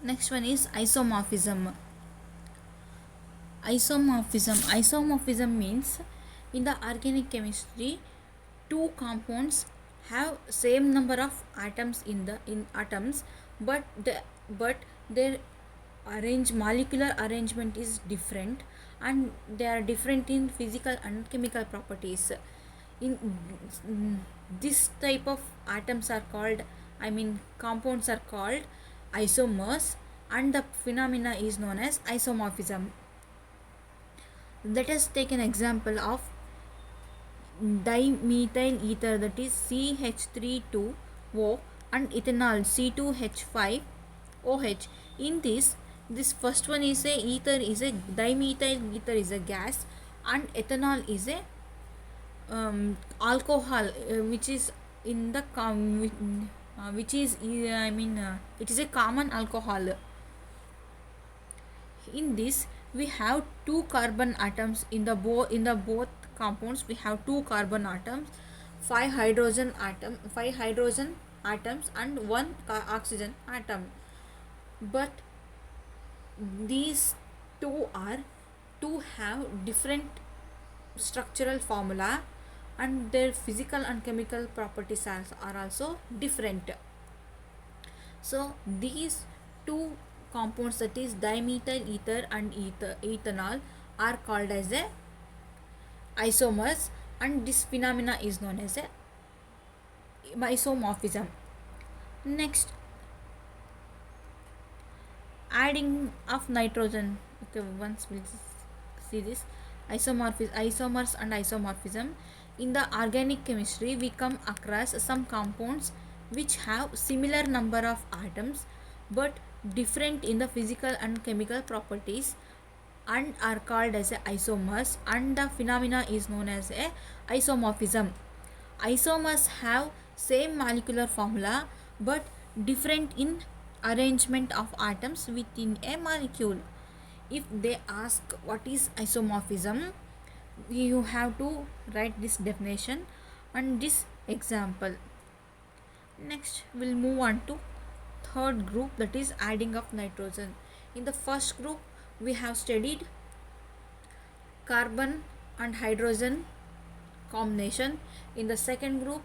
Next one is isomorphism. Isomorphism means in the organic chemistry, two compounds have same number of atoms in atoms, but their molecular arrangement is different, and they are different in physical and chemical properties. In this type of atoms are called, compounds are called isomers, and the phenomena is known as isomorphism. Let us take an example of dimethyl ether, that is CH32O, and ethanol C2H5OH. In this first one is a ether is a dimethyl ether is a gas, and ethanol is a alcohol, which is in the which is it is a common alcohol. In this we have two carbon atoms in the both compounds. We have two carbon atoms, five hydrogen atoms, and one oxygen atom. But these two have different structural formula, and their physical and chemical properties are also different. So these two compounds, that is dimethyl ether and ethanol, are called as a isomers, and this phenomena is known as a isomorphism. Next, adding of nitrogen. Okay, once we'll see this isomers and isomorphism. In the organic chemistry, we come across some compounds which have similar number of atoms but different in the physical and chemical properties, and are called as a isomers, and the phenomena is known as a isomorphism. Isomers have same molecular formula but different in arrangement of atoms within a molecule. If they ask what is isomorphism, you have to write this definition and this example. Next, we'll move on to third group, that is adding of nitrogen. In the first group, we have studied carbon and hydrogen combination. In the second group,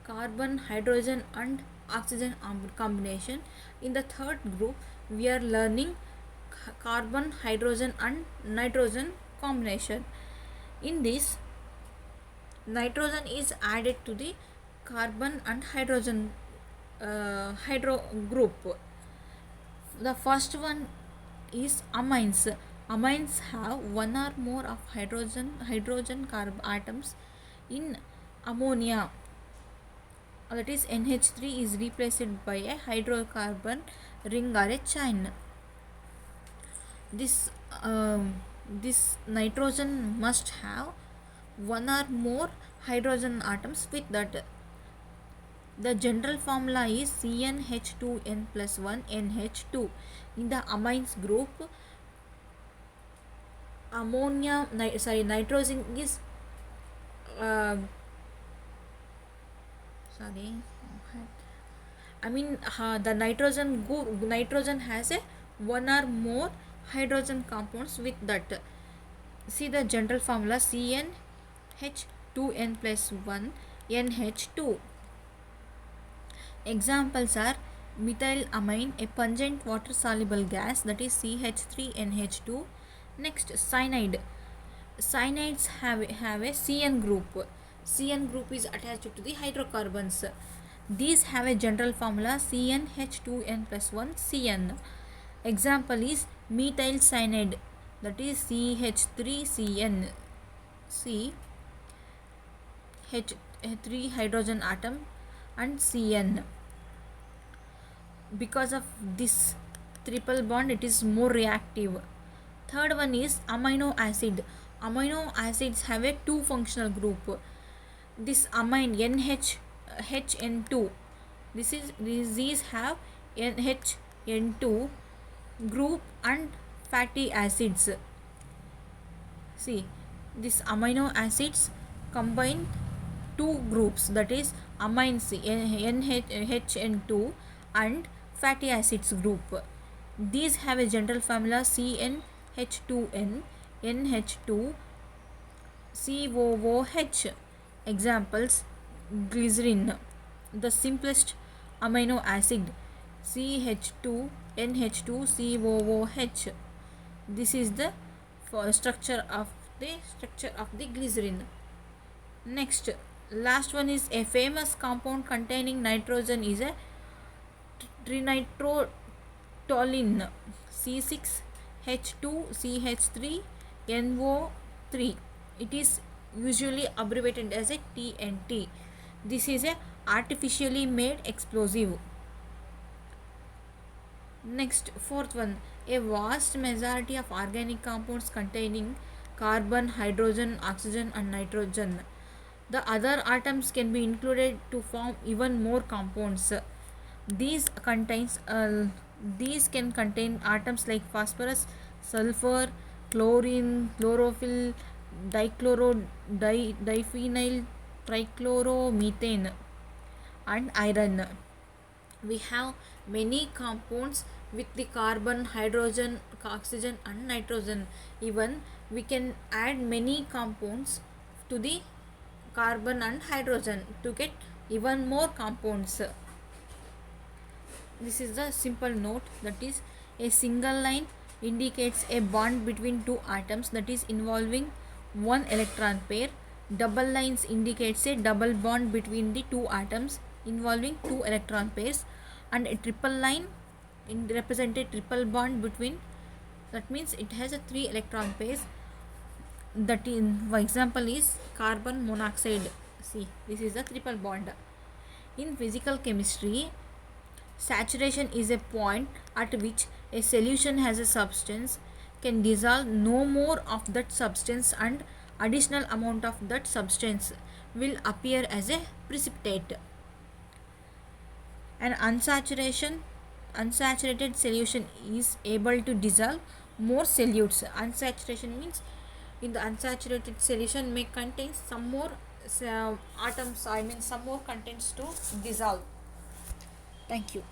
carbon, hydrogen, and oxygen combination. In the third group, we are learning carbon, hydrogen, and nitrogen combination. In this, nitrogen is added to the carbon and hydrogen hydro group. The first one is amines. Amines have one or more of hydrogen carbon atoms in ammonia, that is NH3 is replaced by a hydrocarbon ring or a chain. This nitrogen must have one or more hydrogen atoms with that. The general formula is CnH2n plus 1 NH2. In the amines group, nitrogen is the nitrogen has a one or more hydrogen compounds with that. See the general formula CnH2n plus 1 NH2. Examples are methylamine, a pungent water soluble gas, that is CH3NH2. Next, cyanide. Cyanides have a CN group. CN group is attached to the hydrocarbons. These have a general formula CnH2n plus 1 CN. Example is methyl cyanide, that is CH3CN. H3 hydrogen atom and CN. Because of this triple bond, it is more reactive. Third one is amino acid. Amino acids have a two functional group. This amine HN2, these have NHN2 group and fatty acids. See, these amino acids combine two groups, that is amines NHN2 and fatty acids group. These have a general formula CnH2n NH2 COOH. Examples: glycerin, the simplest amino acid, CH2 NH2 COOH. This is the structure of the glycerin. Next, last one is a famous compound containing nitrogen is a trinitrotoluene, C6H2CH3NO3. It is usually abbreviated as a TNT. This is a artificially made explosive. Next, fourth one, a vast majority of organic compounds containing carbon, hydrogen, oxygen and nitrogen. The other atoms can be included to form even more compounds. These contains these can contain atoms like phosphorus, sulfur, chlorine, chlorophyll, diphenyl trichloromethane and iron. We have many compounds with the carbon, hydrogen, oxygen and nitrogen. Even we can add many compounds to the carbon and hydrogen to get even more compounds. This is the simple note, that is a single line indicates a bond between two atoms, that is involving one electron pair. Double lines indicates a double bond between the two atoms involving two electron pairs, and a triple line represent a triple bond between, that means it has a three electron pairs. That in for example is carbon monoxide. See, this is the triple bond. In physical chemistry, saturation is a point at which a solution has a substance can dissolve no more of that substance and additional amount of that substance will appear as a precipitate. An unsaturated solution is able to dissolve more solutes. Unsaturation means in the unsaturated solution may contain some more atoms, I mean some more contents to dissolve. Thank you.